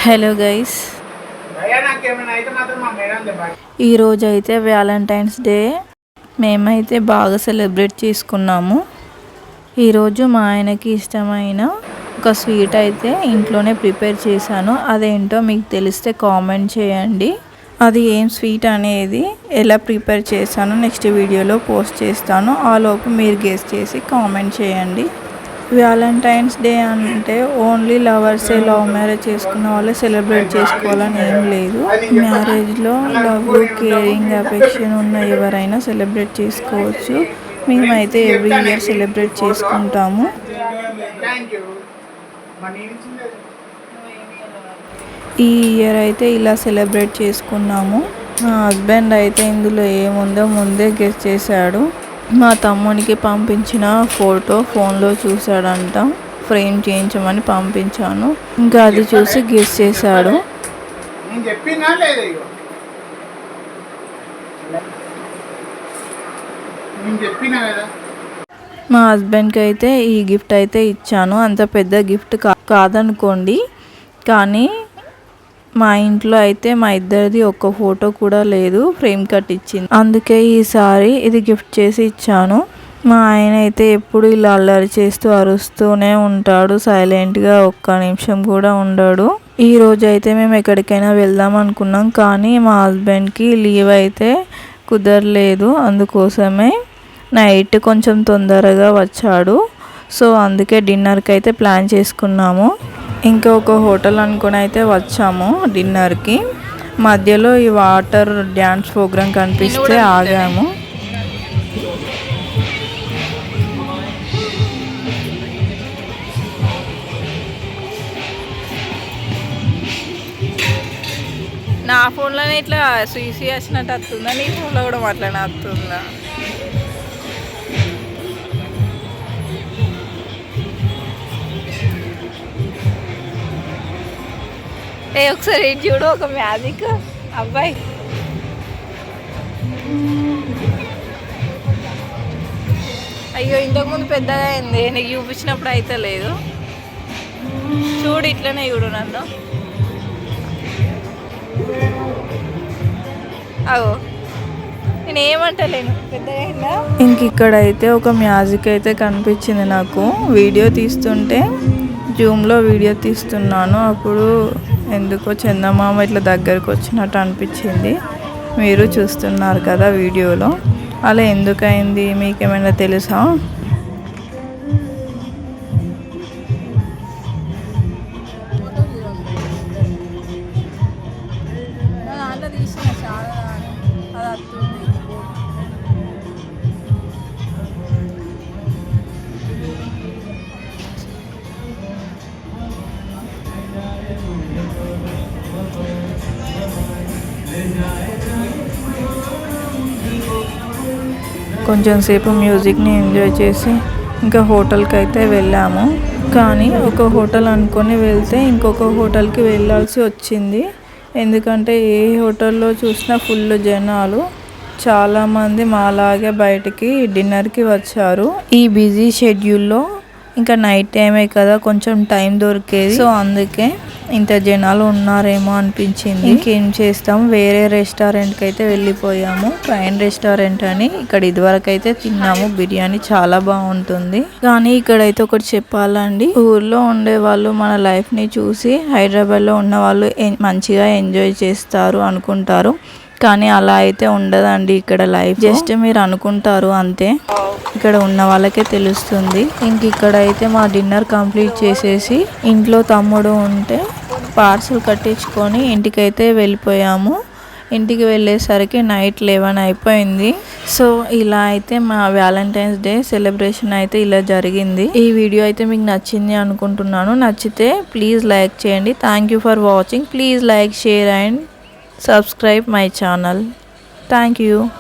Hello guys, ఈరోజు అయితే Valentine's day మేమైతే బాగా సెలబ్రేట్ చేసుకున్నాము. ఈరోజు మా ఆయనకి ఇష్టమైన ఒక స్వీట్ అయితే ఇంట్లోనే ప్రిపేర్ చేశాను. అదేంటో మీకు తెలిస్తే కామెంట్ చేయండి. అది ఏం స్వీట్ అనేది ఎలా ప్రిపేర్ చేశానో నెక్స్ట్ వీడియోలో పోస్ట్ చేస్తాను. ఆలోపు మీరు గెస్ చేసి కామెంట్ చేయండి. వ్యాలంటైన్స్ డే అంటే ఓన్లీ లవర్సే, లవ్ మ్యారేజ్ చేసుకున్న వాళ్ళే సెలబ్రేట్ చేసుకోవాలని ఏం లేదు. మ్యారేజ్లో లవ్, కేరింగ్, అఫెక్షన్ ఉన్న ఎవరైనా సెలబ్రేట్ చేసుకోవచ్చు. మేమైతే ఎవ్రీ ఇయర్ సెలబ్రేట్ చేసుకుంటాము. ఈ ఇయర్ అయితే ఇలా సెలబ్రేట్ చేసుకున్నాము. మా హస్బెండ్ అయితే ఇందులో ఏముందో ముందే గెస్ చేశాడు. మా తమ్మునికి పంపించిన ఫోటో ఫోన్లో చూశాడంట. ఫ్రేమ్ చేయించమని పంపించాను. ఇంకా అది చూసి గెస్ చేశాడు. మా హస్బెండ్కి అయితే ఈ గిఫ్ట్ అయితే ఇచ్చాను. అంత పెద్ద గిఫ్ట్ కాదనుకోండి, కానీ మా ఇంట్లో అయితే మా ఇద్దరిది ఒక్క ఫోటో కూడా లేదు, ఫ్రేమ్ కట్ ఇచ్చింది. అందుకే ఈసారి ఇది గిఫ్ట్ చేసి ఇచ్చాను. మా ఆయన అయితే ఎప్పుడు ఇలా అల్లరి చేస్తూ అరుస్తూనే ఉంటాడు. సైలెంట్గా ఒక్క నిమిషం కూడా ఉండడు. ఈ రోజు అయితే మేము ఎక్కడికైనా వెళ్దాం అనుకున్నాం, కానీ మా హస్బెండ్కి లీవ్ అయితే కుదరలేదు. అందుకోసమే నైట్ కొంచెం తొందరగా వచ్చాడు. సో అందుకే డిన్నర్కి అయితే ప్లాన్ చేసుకున్నాము. ఇంకా ఒక హోటల్ అనుకుని అయితే వచ్చాము డిన్నర్కి. మధ్యలో ఈ వాటర్ డ్యాన్స్ ప్రోగ్రామ్ కనిపిస్తే ఆగాము. నా ఫోన్లోనే ఇట్లా సీసీ వచ్చినట్టు వస్తుందా? నీ ఫోన్లో కూడా అట్లనే వస్తుందా? ఒకసారి చూడు, ఒక మ్యాజిక్ అబ్బాయి. అయ్యో, ఇంతకుముందు పెద్దగా అయింది, నీకు చూపించినప్పుడు అయితే లేదు. చూడు, ఇట్లనే చూడు నన్ను. అగో, నేను ఏమంటలేను, పెద్దగా అయిందా. ఇంక ఇక్కడైతే ఒక మ్యాజిక్ అయితే కనిపించింది నాకు. వీడియో తీస్తుంటే జూమ్లో వీడియో తీస్తున్నాను, అప్పుడు ఎందుకో చందమామ ఇట్లా దగ్గరకు వచ్చినట్టు అనిపించింది. మీరు చూస్తున్నారు కదా వీడియోలో. అలా ఎందుకయింది మీకేమైనా తెలుసా? కొంచెం సేపు మ్యూజిక్ని ఎంజాయ్ చేసి ఇంకా హోటల్కి అయితే వెళ్ళాము. కానీ ఒక హోటల్ అనుకొని వెళ్తే ఇంకొక హోటల్కి వెళ్ళాల్సి వచ్చింది. ఎందుకంటే ఏ హోటల్లో చూసినా ఫుల్ జనాలు, చాలామంది మాలాగే బయటికి డిన్నర్కి వచ్చారు. ఈ బిజీ షెడ్యూల్లో ఇంకా నైట్ టైమే కదా కొంచెం టైం దొరికేది. సో అందుకే ఇంత జనాలు ఉన్నారేమో అనిపించింది. ఇంకేం చేస్తాం, వేరే రెస్టారెంట్కి అయితే వెళ్ళిపోయాము. ట్రైన్ రెస్టారెంట్ అని. ఇక్కడ ఇదివరకు అయితే తిన్నాము, బిర్యానీ చాలా బాగుంటుంది. కానీ ఇక్కడైతే ఒకటి చెప్పాలండి, ఊర్లో ఉండే వాళ్ళు మన లైఫ్ని చూసి హైదరాబాద్లో ఉన్న వాళ్ళు మంచిగా ఎంజాయ్ చేస్తారు అనుకుంటారు, కానీ అలా అయితే ఉండదండి. ఇక్కడ లైఫ్ జస్ట్ మీరు అనుకుంటారు అంతే, ఇక్కడ ఉన్న వాళ్ళకే తెలుస్తుంది. ఇంక ఇక్కడ అయితే మా డిన్నర్ కంప్లీట్ చేసేసి ఇంట్లో తమ్ముడు ఉంటే పార్సల్ కట్టించుకొని ఇంటికైతే వెళ్ళిపోయాము. ఇంటికి వెళ్ళేసరికి నైట్ 11 అయిపోయింది. సో ఇలా అయితే మా వ్యాలంటైన్స్ డే సెలబ్రేషన్ అయితే ఇలా జరిగింది. ఈ వీడియో అయితే మీకు నచ్చింది అనుకుంటున్నాను. నచ్చితే ప్లీజ్ లైక్ చేయండి. Thank you for watching. Please like, share and subscribe my channel. Thank you.